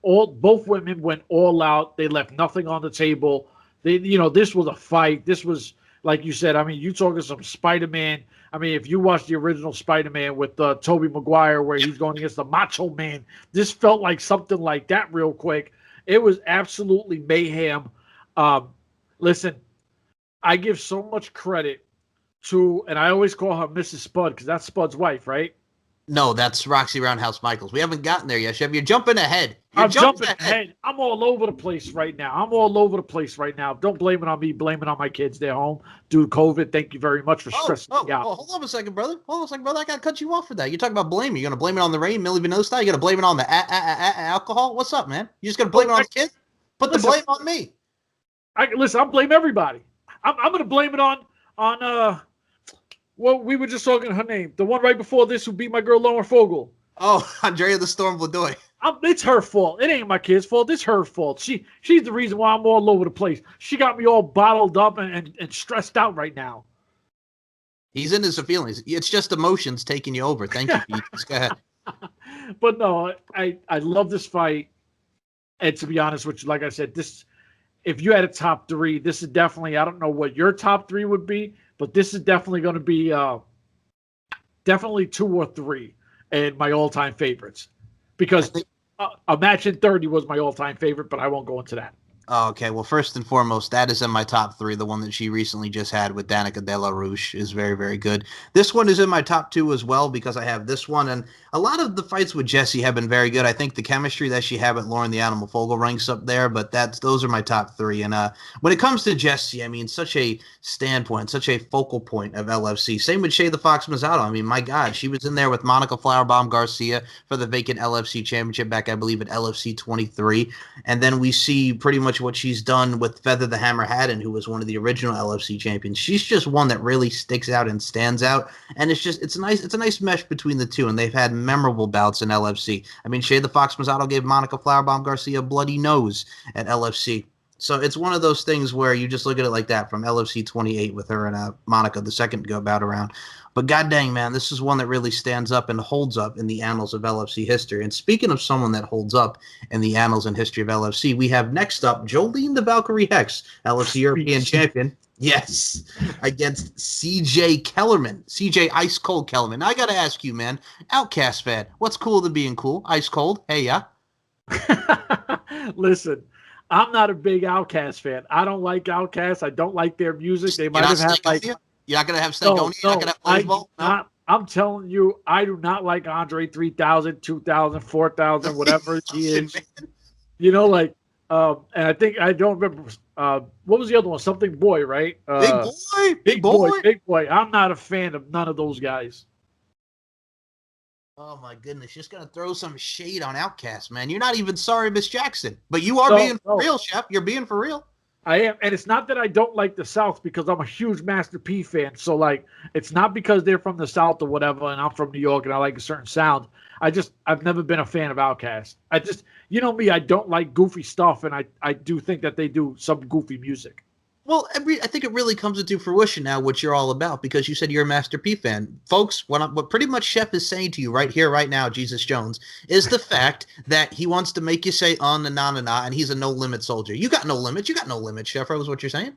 Both women went all out. They left nothing on the table. This was a fight. This was, like you said, I mean, you talking some Spider-Man. I mean, if you watch the original Spider-Man with Tobey Maguire where he's going against the Macho Man, this felt like something like that real quick. It was absolutely mayhem. Listen, I give so much credit to, and I always call her Mrs. Spud because that's Spud's wife, right? No, that's Roxy Roundhouse Michaels. We haven't gotten there yet, Chef. You're jumping ahead. I'm jumping ahead. I'm all over the place right now. Don't blame it on me. Blame it on my kids. They're home due to COVID. Thank you very much for stressing me out. Hold on a second, brother. I got to cut you off for that. You're talking about blaming. You're going to blame it on the rain, Millie Vanilli style? You're going to blame it on the alcohol? What's up, man? You just going to blame it on the kid? Put the blame on me. I'll blame everybody. I'm going to blame it on well, we were just talking her name. The one right before this who beat my girl Lauren Fogel. Oh, Andrea the Storm Vladoy. It's her fault. It ain't my kid's fault. It's her fault. She's the reason why I'm all over the place. She got me all bottled up and stressed out right now. He's into some feelings. It's just emotions taking you over. Thank you, Pete. Go ahead. But no, I love this fight. And to be honest with you, like I said, if you had a top 3, this is definitely, I don't know what your top 3 would be, but this is definitely going to be definitely 2 or 3 and my all-time favorites. Because a match in 30 was my all-time favorite, but I won't go into that. Oh, okay. Well, first and foremost, that is in my top 3. The one that she recently just had with Danica De La Rouche is very, very good. This one is in my top 2 as well because I have this one. And a lot of the fights with Jessie have been very good. I think the chemistry that she had with Lauren the Animal Fogel ranks up there, but those are my top 3. And when it comes to Jessie, I mean, such a standpoint, such a focal point of LFC. Same with Shea the Fox Mazzato. I mean, my God, she was in there with Monica Flowerbomb Garcia for the vacant LFC championship back, I believe, at LFC 23. And then we see pretty much what she's done with Feather the Hammer Haddon, who was one of the original LFC champions. She's just one that really sticks out and stands out, and it's a nice mesh between the two, and they've had memorable bouts in LFC. I mean, Shea the Fox Mazzato gave Monica Flowerbomb Garcia a bloody nose at LFC. So it's one of those things where you just look at it like that from LFC 28 with her and Monica, the second go bout around. But god dang, man, this is one that really stands up and holds up in the annals of LFC history. And speaking of someone that holds up in the annals and history of LFC, we have next up Jolene the Valkyrie Hex, LFC European champion. Yes, against CJ Kellerman, CJ Ice Cold Kellerman. Now, I got to ask you, man, Outcast fan, what's cool to being cool? Ice Cold? Hey, yeah. Listen, I'm not a big Outkast fan. I don't like Outkast. I don't like their music. They might have had like. You're not gonna have Stankonia? You're not gonna have Blazeball? No? I'm telling you, I do not like Andre 3000, 2000, 4000, whatever he is. Man. You know, like, and I think I don't remember. What was the other one? Something Boy, right? Big boy. I'm not a fan of none of those guys. Oh my goodness, just gonna throw some shade on Outkast, man. You're not even sorry, Miss Jackson, but you are being for real, Chef. You're being for real. I am, and it's not that I don't like the South because I'm a huge Master P fan. So like, it's not because they're from the South or whatever, and I'm from New York and I like a certain sound. I've never been a fan of Outkast. You know me, I don't like goofy stuff, and I do think that they do some goofy music. Well, I think it really comes into fruition now what you're all about, because you said you're a Master P fan. Folks, what pretty much Chef is saying to you right here, right now, Jesus Jones, is the fact that he wants to make you say na, and he's a no-limit soldier. You got no limits. You got no limits, Chef. Is what you're saying?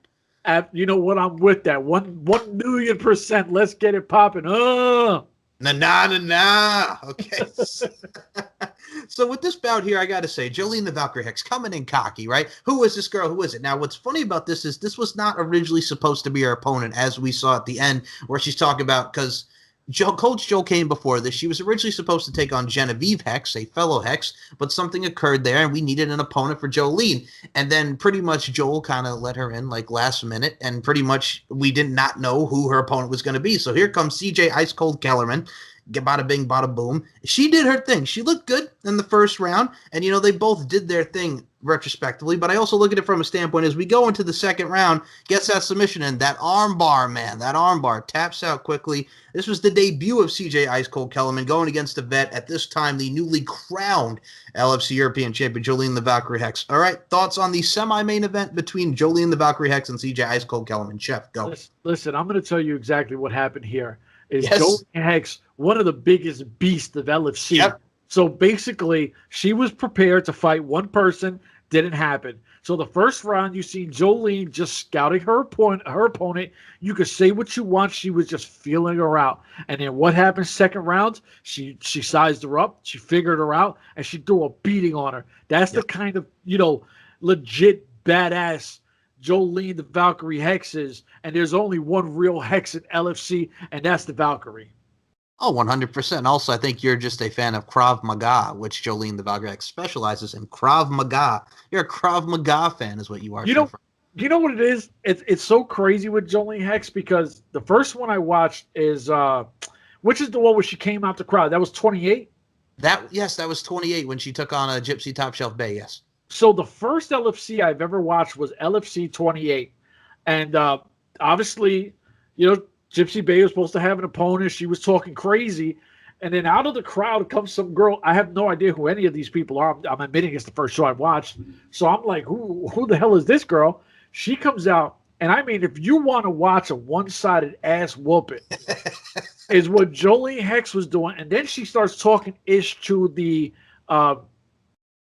You know what? I'm with that. 1,000,000%. Let's get it popping. Na. Okay. So with this bout here, I got to say, Jolene the Valkyrie Hex coming in cocky, right? Who is this girl? Who is it? Now, what's funny about this is this was not originally supposed to be her opponent, as we saw at the end, where she's talking about, because Coach Joel came before this. She was originally supposed to take on Genevieve Hex, a fellow Hex, but something occurred there, and we needed an opponent for Jolene. And then pretty much Joel kind of let her in like last minute, and pretty much we did not know who her opponent was going to be. So here comes CJ Ice Cold Kellerman. Bada bing, bada boom. She did her thing. She looked good in the first round, and they both did their thing retrospectively. But I also look at it from a standpoint as we go into the second round, gets that submission in, that arm bar, man, that arm bar taps out quickly. This was the debut of CJ Ice Cold Kellerman going against the vet, at this time the newly crowned LFC European champion Jolene the Valkyrie Hex. All right, thoughts on the semi-main event between Jolene the Valkyrie Hex and CJ Ice Cold Kellerman? Chef, go. Listen, I'm going to tell you exactly what happened here. Jolene Hex, one of the biggest beasts of LFC. Yep. So basically, she was prepared to fight one person. Didn't happen. So the first round, you see Jolene just scouting her opponent. You could say what you want. She was just feeling her out. And then what happened second round? She sized her up. She figured her out. And she threw a beating on her. That's the kind of, legit badass Jolene the Valkyrie Hex is, and there's only one real Hex in LFC, and that's the Valkyrie. Oh, 100%. Also, I think you're just a fan of Krav Maga, which Jolene the Valkyrie Hex specializes in. Krav Maga. You're a Krav Maga fan is what you are. You know what it is? It's so crazy with Jolene Hex, because the first one I watched is, which is the one where she came out the crowd? That was 28? That was 28 when she took on a Gypsy Top Shelf Bay, yes. So the first LFC I've ever watched was LFC 28. And obviously, Gypsy Bay was supposed to have an opponent. She was talking crazy. And then out of the crowd comes some girl. I have no idea who any of these people are. I'm admitting it's the first show I've watched. So I'm like, who the hell is this girl? She comes out. And I mean, if you want to watch a one-sided ass whooping, is what Jolene Hex was doing. And then she starts talking ish to the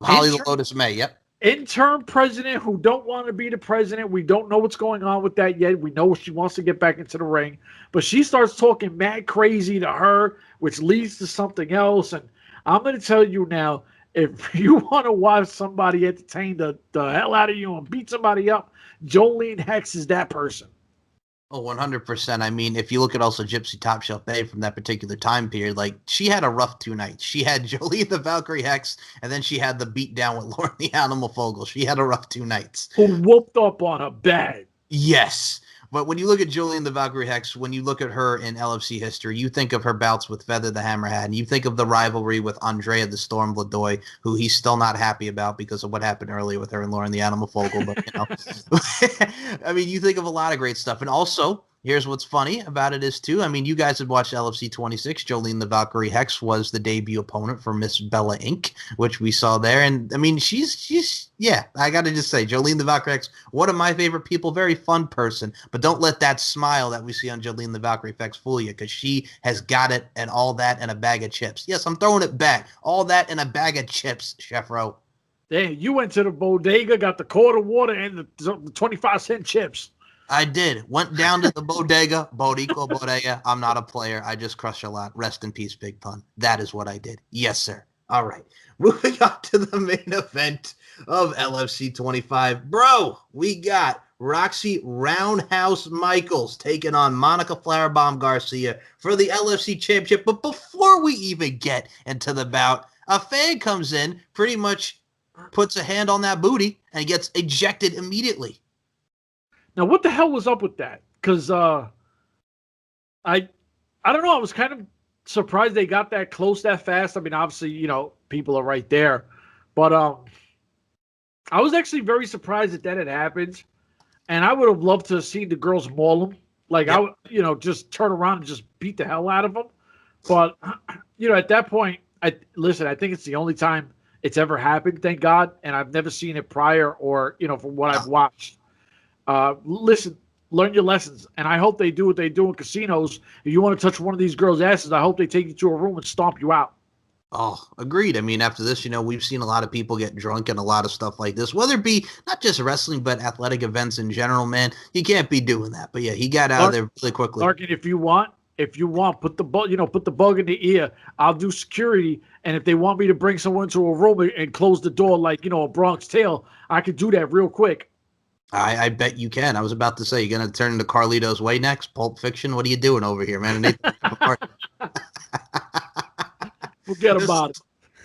Holly the Lotus May, yep. Interim president who don't want to be the president. We don't know what's going on with that yet. We know she wants to get back into the ring, but she starts talking mad crazy to her, which leads to something else. And I'm going to tell you now, if you want to watch somebody entertain the hell out of you and beat somebody up, Jolene Hex is that person. Oh, 100%. I mean, if you look at also Gypsy Top Shelf Bay from that particular time period, like, she had a rough 2 nights. She had Jolene the Valkyrie Hex, and then she had the beat down with Lauren the Animal Fogel. She had a rough 2 nights. Who whooped up on her bad. Yes. But when you look at Jolene the Valkyrie Hex, when you look at her in LFC history, you think of her bouts with Feather the Hammerhead, and you think of the rivalry with Andrea the Storm Vladoy, who he's still not happy about because of what happened earlier with her and Lauren the Animal Fogel. But, I mean, you think of a lot of great stuff. And also, Here's what's funny about it is, too, I mean, you guys had watched LFC 26. Jolene the Valkyrie Hex was the debut opponent for Miss Bella Inc., which we saw there. And, I mean, yeah, I got to just say, Jolene the Valkyrie Hex, one of my favorite people, very fun person. But don't let that smile that we see on Jolene the Valkyrie Hex fool you, because she has got it and all that and a bag of chips. Yes, I'm throwing it back. All that and a bag of chips, Chef Ro. Dang, you went to the bodega, got the quarter water and the 25-cent chips. I did. Went down to the bodega, bodega. I'm not a player. I just crush a lot. Rest in peace, Big Pun. That is what I did. Yes, sir. All right. Moving on to the main event of LFC 25. Bro, we got Roxy Roundhouse Michaels taking on Monica Flowerbomb Garcia for the LFC Championship. But before we even get into the bout, a fan comes in, pretty much puts a hand on that booty, and gets ejected immediately. Now, what the hell was up with that? Because I don't know. I was kind of surprised they got that close that fast. I mean, obviously, you know, people are right there. But I was actually very surprised that had happened. And I would have loved to have seen the girls maul them. Like, yep. I would, you know, just turn around and just beat the hell out of them. But, you know, at that point, I think it's the only time it's ever happened, thank God. And I've never seen it prior or, you know, from what I've watched. Listen, learn your lessons. And I hope they do what they do in casinos. If you want to touch one of these girls' asses, I hope they take you to a room and stomp you out. Oh, agreed. I mean, after this, you know, we've seen a lot of people get drunk and a lot of stuff like this, whether it be not just wrestling, but athletic events in general, man. You can't be doing that. But yeah, he got out of there really quickly. Larkin, if you want, put the bug in the ear. I'll do security. And if they want me to bring someone into a room and close the door like, you know, a Bronx Tale, I could do that real quick. I bet you can. I was about to say, you're going to turn into Carlito's Way next? Pulp Fiction? What are you doing over here, man? Forget about it.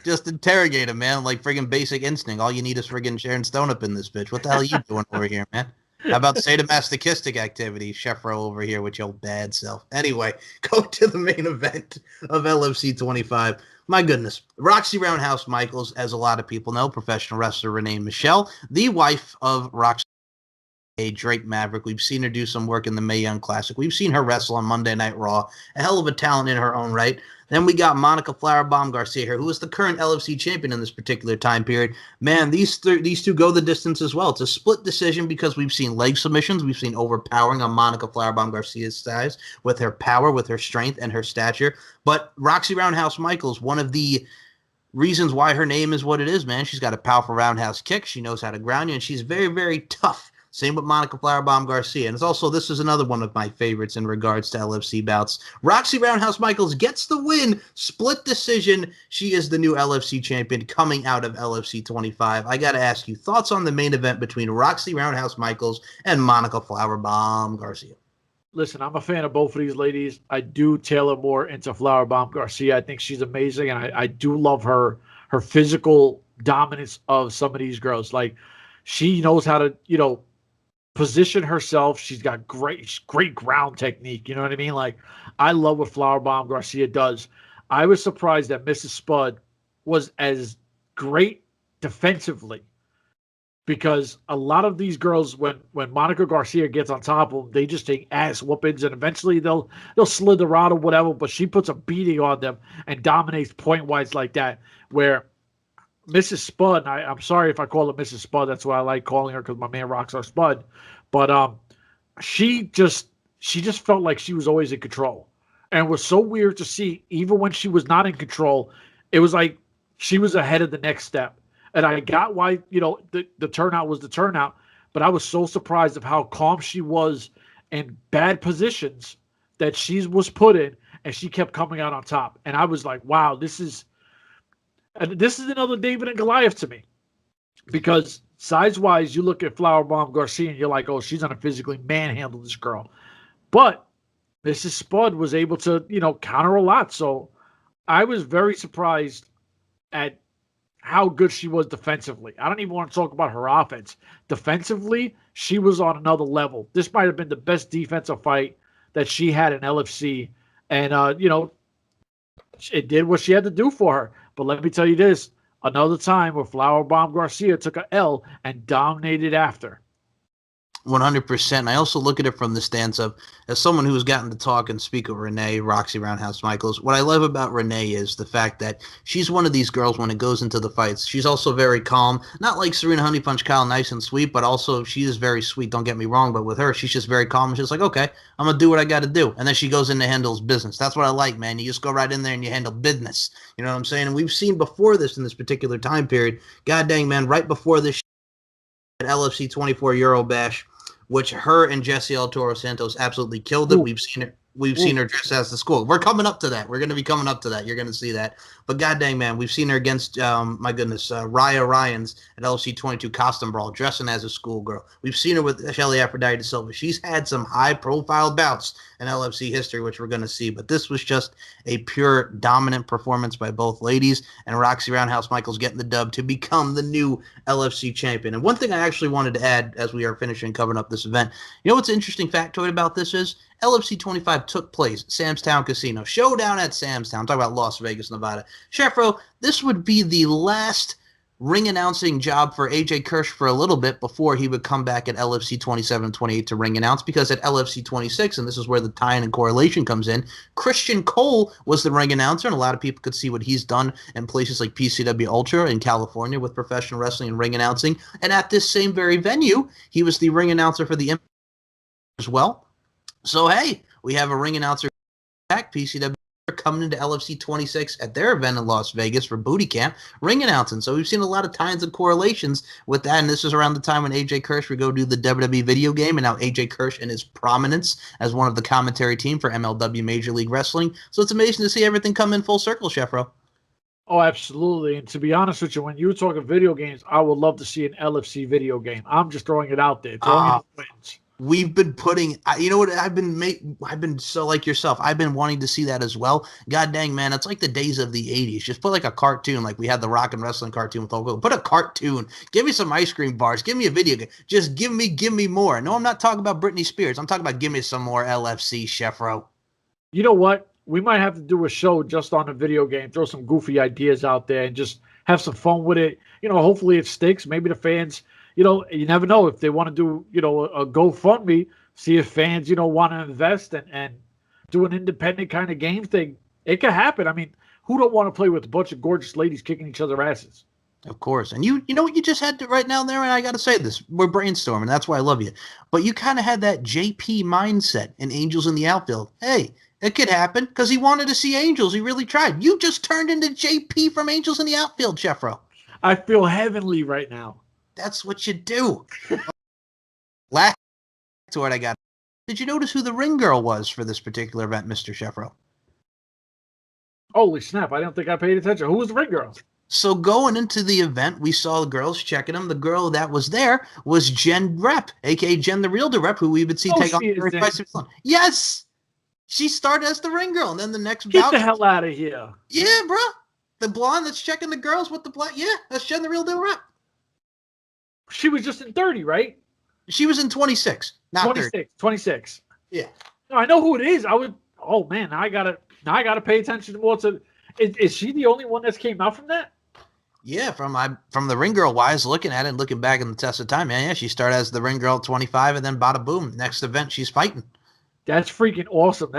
Just interrogate him, man, like friggin' Basic Instinct. All you need is friggin' Sharon Stone up in this bitch. What the hell are you doing over here, man? How about sadomasochistic activity? Chef Ro over here with your bad self. Anyway, go to the main event of LFC 25. My goodness. Roxy Roundhouse Michaels, as a lot of people know, professional wrestler Renee Michelle, the wife of Roxy Drake Maverick. We've seen her do some work in the Mae Young Classic. We've seen her wrestle on Monday Night Raw. A hell of a talent in her own right. Then we got Monica Flowerbomb Garcia here, who is the current LFC champion in this particular time period. Man, these two go the distance as well. It's a split decision because we've seen leg submissions. We've seen overpowering on Monica Flowerbomb Garcia's size with her power, with her strength, and her stature. But Roxy Roundhouse Michaels, one of the reasons why her name is what it is, man. She's got a powerful roundhouse kick. She knows how to ground you, and she's very, very tough. Same with Monica Flowerbomb Garcia. And it's also, this is another one of my favorites in regards to LFC bouts. Roxy Roundhouse Michaels gets the win. Split decision. She is the new LFC champion coming out of LFC 25. I got to ask you, thoughts on the main event between Roxy Roundhouse Michaels and Monica Flowerbomb Garcia? Listen, I'm a fan of both of these ladies. I do tailor more into Flowerbomb Garcia. I think she's amazing. And I do love her physical dominance of some of these girls. Like, she knows how to, you know, position herself. She's got great ground technique. You know what I mean? Like, I love what Flowerbomb Garcia does. I was surprised that Mrs. Spud was as great defensively, because a lot of these girls, when Monica Garcia gets on top of them, they just take ass whoopings, and eventually they'll slither out or whatever. But she puts a beating on them and dominates point wise like that. Where Mrs. Spud, I'm sorry if I call her Mrs. Spud. That's why I like calling her, because my man rocks our Spud. But she just felt like she was always in control. And it was so weird to see, even when she was not in control, it was like she was ahead of the next step. And I got why, you know, the turnout was the turnout. But I was so surprised of how calm she was in bad positions that she was put in, and she kept coming out on top. And I was like, wow, this is another David and Goliath to me, because size-wise, you look at Flowerbomb Garcia and you're like, oh, she's going to physically manhandle this girl. But Mrs. Spud was able to, you know, counter a lot. So I was very surprised at how good she was defensively. I don't even want to talk about her offense. Defensively, she was on another level. This might have been the best defensive fight that she had in LFC. And, you know, it did what she had to do for her. But let me tell you this, another time where Flowerbomb Garcia took a L and dominated after. 100%. And I also look at it from the stance of, as someone who has gotten to talk and speak with Renee, Roxy Roundhouse Michaels, what I love about Renee is the fact that she's one of these girls when it goes into the fights. She's also very calm, not like Serena Honey Punch Kyle, nice and sweet, but also she is very sweet, don't get me wrong, but with her, she's just very calm. And she's like, okay, I'm going to do what I got to do. And then she goes in and handles business. That's what I like, man. You just go right in there and you handle business. You know what I'm saying? And we've seen before this in this particular time period, god dang, man, right before this at LFC 24 Euro Bash, which her and Jessie El Toro Santos absolutely killed it. Ooh. We've seen her. We've seen her dress as the school. We're coming up to that. We're going to be coming up to that. You're going to see that. But god dang, man, we've seen her against, my goodness, Raya Ryans at LFC 22 Costume Brawl, dressing as a schoolgirl. We've seen her with Shelly Aphrodite Silva. She's had some high-profile bouts in LFC history, which we're going to see. But this was just a pure dominant performance by both ladies, and Roxy Roundhouse Michaels getting the dub to become the new LFC champion. And one thing I actually wanted to add as we are finishing covering up this event, you know what's an interesting factoid about this is? LFC 25 took place at Sam's Town Casino. Showdown at Sam's Town. I'm talking about Las Vegas, Nevada. Shefro, this would be the last ring announcing job for AJ Kirsch for a little bit before he would come back at LFC 27 and 28 to ring announce, because at LFC 26, and this is where the tie-in and correlation comes in, Christian Cole was the ring announcer, and a lot of people could see what he's done in places like PCW Ultra in California with professional wrestling and ring announcing. And at this same very venue, he was the ring announcer for the as well. So, hey, we have a ring announcer back, PCW, coming into LFC 26 at their event in Las Vegas for Booty Camp, ring announcing. So we've seen a lot of ties and correlations with that, and this is around the time when AJ Kirsch would go do the WWE video game, and now AJ Kirsch and his prominence as one of the commentary team for MLW Major League Wrestling. So it's amazing to see everything come in full circle, Shefro. Oh, absolutely. And to be honest with you, when you were talking video games, I would love to see an LFC video game. I'm just throwing it out there. Throwing it in the winds. We've been putting, you know what, I've been so like yourself. I've been wanting to see that as well. God dang, man, it's like the days of the 80s. Just put like a cartoon, like we had the Rock and Wrestling cartoon with Hulk Hogan. Put a cartoon. Give me some ice cream bars. Give me a video game. Just give me more. No, I'm not talking about Britney Spears. I'm talking about give me some more LFC, Shefro. You know what? We might have to do a show just on a video game. Throw some goofy ideas out there and just have some fun with it. You know, hopefully it sticks. Maybe the fans, you know, you never know if they want to do, you know, a GoFundMe, see if fans, you know, want to invest and do an independent kind of game thing. It could happen. I mean, who don't want to play with a bunch of gorgeous ladies kicking each other's asses? Of course. And you know what you just had to right now there, and I got to say this, we're brainstorming. That's why I love you. But you kind of had that JP mindset in Angels in the Outfield. Hey, it could happen because he wanted to see Angels. He really tried. You just turned into JP from Angels in the Outfield, Shefro. I feel heavenly right now. That's what you do. Last to what I got. Did you notice who the ring girl was for this particular event, Mr. Shefro? Holy snap. I don't think I paid attention. Who was the ring girl? So going into the event, we saw the girls checking them. The girl that was there was Jen Rep, a.k.a. Jen the Realtor Rep, who we would see take on. Yes! She started as the ring girl, and then the next bout. Get the hell out of here. Yeah, bro. The blonde that's checking the girls with the black. Yeah, that's Jen the Realtor Rep. She was just in 30, right? She was in 26, not 26, 30. 26. Yeah. No, I know who it is. Oh man, now I gotta pay attention more to. Is she the only one that's came out from that? Yeah, from the ring girl wise, looking at it and looking back in the test of time, man. Yeah, she started as the ring girl at 25, and then bada boom, next event she's fighting. That's freaking awesome.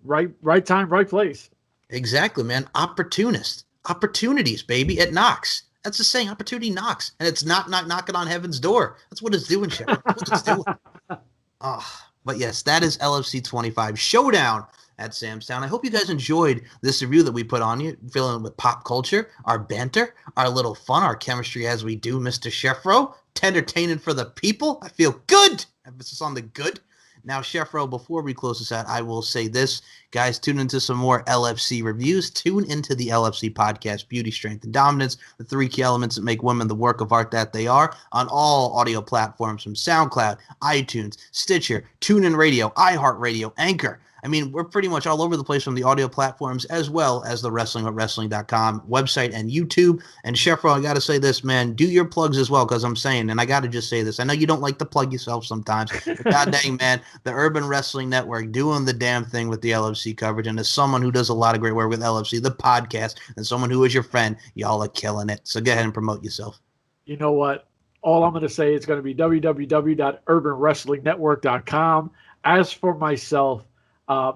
Right time, right place. Exactly, man. Opportunities, baby. It knocks. That's the saying. Opportunity knocks, and it's not knocking on heaven's door. That's what it's doing, Shepard. That's what it's doing. But yes, that is LFC 25 Showdown at Sam's Town. I hope you guys enjoyed this review that we put on you, filling with pop culture, our banter, our little fun, our chemistry as we do, Mr. Shefro. Entertaining for the people. I feel good. Emphasis on the good. Now, Shefro, before we close this out, I will say this. Guys, tune into some more LFC reviews. Tune into the LFC podcast, Beauty, Strength, and Dominance, the three key elements that make women the work of art that they are, on all audio platforms from SoundCloud, iTunes, Stitcher, TuneIn Radio, iHeartRadio, Anchor. I mean, we're pretty much all over the place from the audio platforms as well as the wrestling.com website and YouTube. And Shefro, I got to say this, man, do your plugs as well, because I'm saying, and I got to just say this, I know you don't like to plug yourself sometimes, but god dang, man, the Urban Wrestling Network doing the damn thing with the LFC coverage. And as someone who does a lot of great work with LFC, the podcast, and someone who is your friend, y'all are killing it. So go ahead and promote yourself. You know what? all I'm going to say is going to be www.urbanwrestlingnetwork.com. As for myself,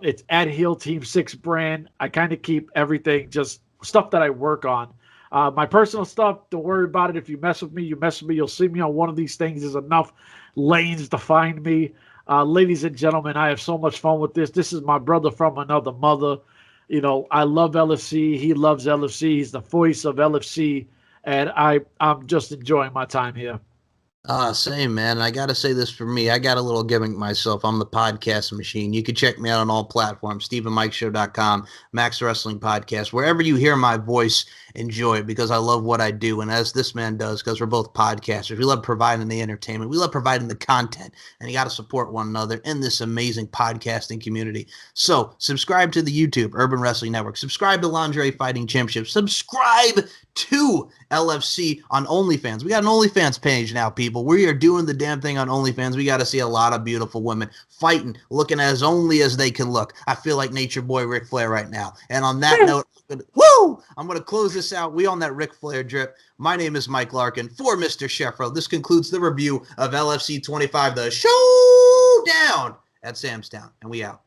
it's at Heel Team 6 brand. I kind of keep everything just stuff that I work on. My personal stuff, don't worry about it. If you mess with me, you mess with me. You'll see me on one of these things. There's enough lanes to find me. Ladies and gentlemen, I have so much fun with this. This is my brother from another mother. You know, I love LFC. He loves LFC. He's the voice of LFC. And I'm just enjoying my time here. Same, man. And I got to say this for me. I got a little gimmick myself. I'm the podcast machine. You can check me out on all platforms, StephenMikeShow.com, Max Wrestling Podcast. Wherever you hear my voice, enjoy it because I love what I do. And as this man does, because we're both podcasters, we love providing the entertainment. We love providing the content. And you got to support one another in this amazing podcasting community. So subscribe to the YouTube, Urban Wrestling Network. Subscribe to Lingerie Fighting Championship. Subscribe to LFC on OnlyFans. We got an OnlyFans page now, people. We are doing the damn thing on OnlyFans. We got to see a lot of beautiful women fighting, looking as only as they can look. I feel like Nature Boy Ric Flair right now. And on that note, I'm going to close this out. We on that Ric Flair drip. My name is Mike Larkin for Mr. Sheffro. This concludes the review of LFC 25, the showdown at Sam's Town. And we out.